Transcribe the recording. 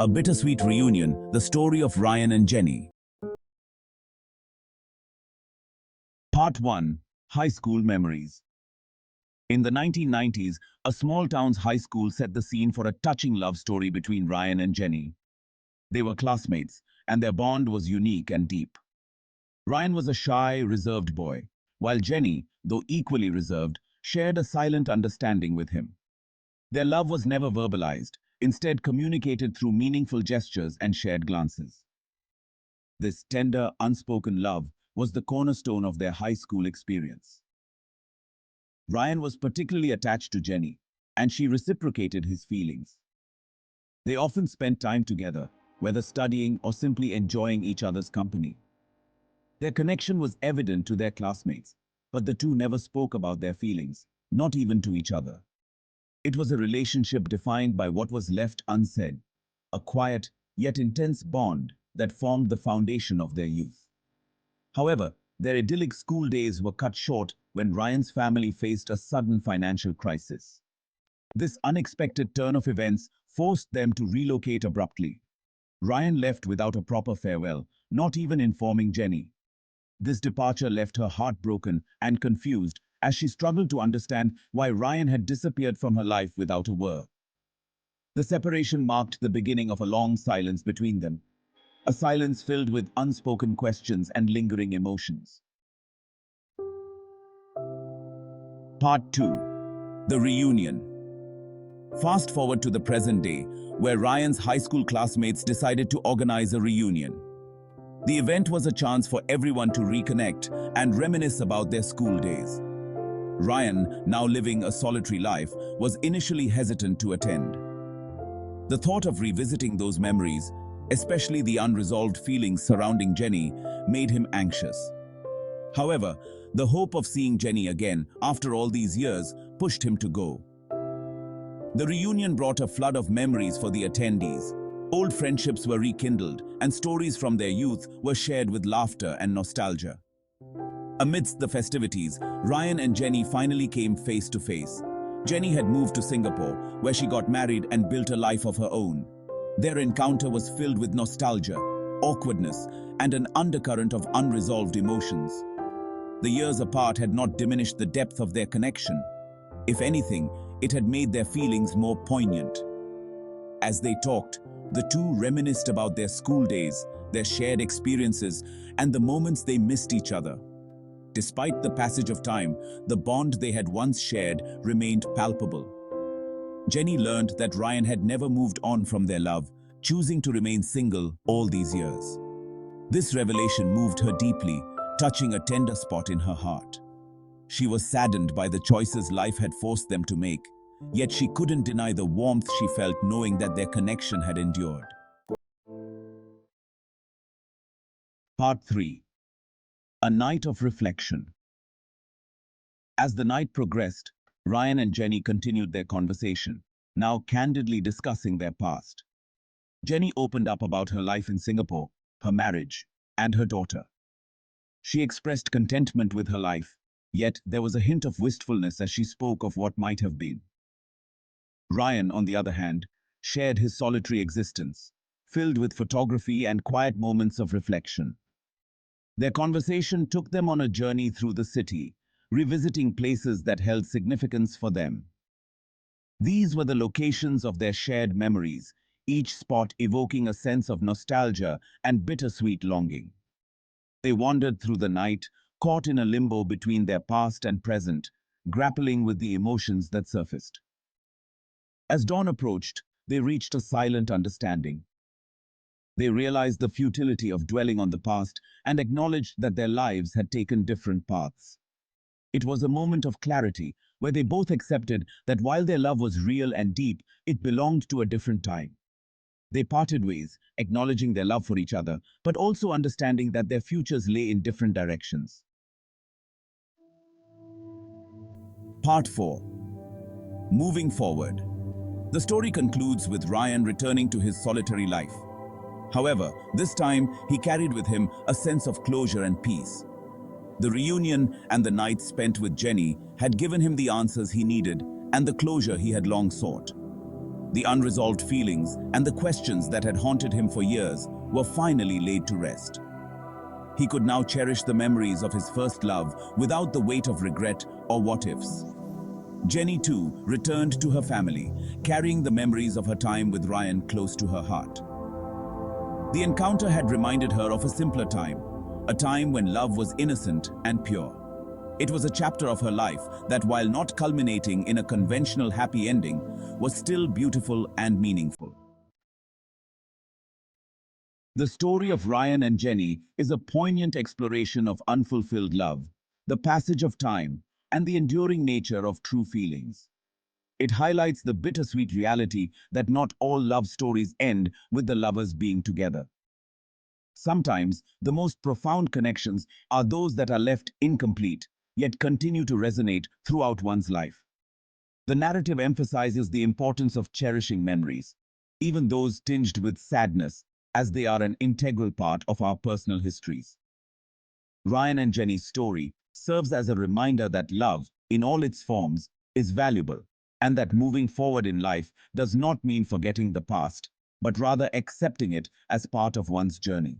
A Bittersweet Reunion, the story of Ryan and Jenny. Part 1. High School Memories. In the 1990s, a small town's high school set the scene for a touching love story between Ryan and Jenny. They were classmates, and their bond was unique and deep. Ryan was a shy, reserved boy, while Jenny, though equally reserved, shared a silent understanding with him. Their love was never verbalized, instead communicated through meaningful gestures and shared glances. This tender, unspoken love was the cornerstone of their high school experience. Ryan was particularly attached to Jenny, and she reciprocated his feelings. They often spent time together, whether studying or simply enjoying each other's company. Their connection was evident to their classmates, but the two never spoke about their feelings, not even to each other. It was a relationship defined by what was left unsaid, a quiet yet intense bond that formed the foundation of their youth. However, their idyllic school days were cut short when Ryan's family faced a sudden financial crisis. This unexpected turn of events forced them to relocate abruptly. Ryan left without a proper farewell, not even informing Jenny. This departure left her heartbroken and confused as she struggled to understand why Ryan had disappeared from her life without a word. The separation marked the beginning of a long silence between them, a silence filled with unspoken questions and lingering emotions. Part 2. The Reunion. Fast forward to the present day, where Ryan's high school classmates decided to organize a reunion. The event was a chance for everyone to reconnect and reminisce about their school days. Ryan, now living a solitary life, was initially hesitant to attend. The thought of revisiting those memories, especially the unresolved feelings surrounding Jenny, made him anxious. However, the hope of seeing Jenny again after all these years pushed him to go. The reunion brought a flood of memories for the attendees. Old friendships were rekindled, and stories from their youth were shared with laughter and nostalgia. Amidst the festivities, Ryan and Jenny finally came face to face. Jenny had moved to Singapore, where she got married and built a life of her own. Their encounter was filled with nostalgia, awkwardness, and an undercurrent of unresolved emotions. The years apart had not diminished the depth of their connection. If anything, it had made their feelings more poignant. As they talked, the two reminisced about their school days, their shared experiences, and the moments they missed each other. Despite the passage of time, the bond they had once shared remained palpable. Jenny learned that Ryan had never moved on from their love, choosing to remain single all these years. This revelation moved her deeply, touching a tender spot in her heart. She was saddened by the choices life had forced them to make, yet she couldn't deny the warmth she felt knowing that their connection had endured. Part 3. A Night of Reflection. As the night progressed, Ryan and Jenny continued their conversation, now candidly discussing their past. Jenny opened up about her life in Singapore, her marriage, and her daughter. She expressed contentment with her life, yet there was a hint of wistfulness as she spoke of what might have been. Ryan, on the other hand, shared his solitary existence, filled with photography and quiet moments of reflection. Their conversation took them on a journey through the city, revisiting places that held significance for them. These were the locations of their shared memories, each spot evoking a sense of nostalgia and bittersweet longing. They wandered through the night, caught in a limbo between their past and present, grappling with the emotions that surfaced. As dawn approached, they reached a silent understanding. They realized the futility of dwelling on the past and acknowledged that their lives had taken different paths. It was a moment of clarity where they both accepted that while their love was real and deep, it belonged to a different time. They parted ways, acknowledging their love for each other, but also understanding that their futures lay in different directions. Part 4. Moving forward. The story concludes with Ryan returning to his solitary life. However, this time he carried with him a sense of closure and peace. The reunion and the nights spent with Jenny had given him the answers he needed and the closure he had long sought. The unresolved feelings and the questions that had haunted him for years were finally laid to rest. He could now cherish the memories of his first love without the weight of regret or what-ifs. Jenny, too, returned to her family, carrying the memories of her time with Ryan close to her heart. The encounter had reminded her of a simpler time, a time when love was innocent and pure. It was a chapter of her life that, while not culminating in a conventional happy ending, was still beautiful and meaningful. The story of Ryan and Jenny is a poignant exploration of unfulfilled love, the passage of time, and the enduring nature of true feelings. It highlights the bittersweet reality that not all love stories end with the lovers being together. Sometimes, the most profound connections are those that are left incomplete, yet continue to resonate throughout one's life. The narrative emphasizes the importance of cherishing memories, even those tinged with sadness, as they are an integral part of our personal histories. Ryan and Jenny's story serves as a reminder that love, in all its forms, is valuable, and that moving forward in life does not mean forgetting the past, but rather accepting it as part of one's journey.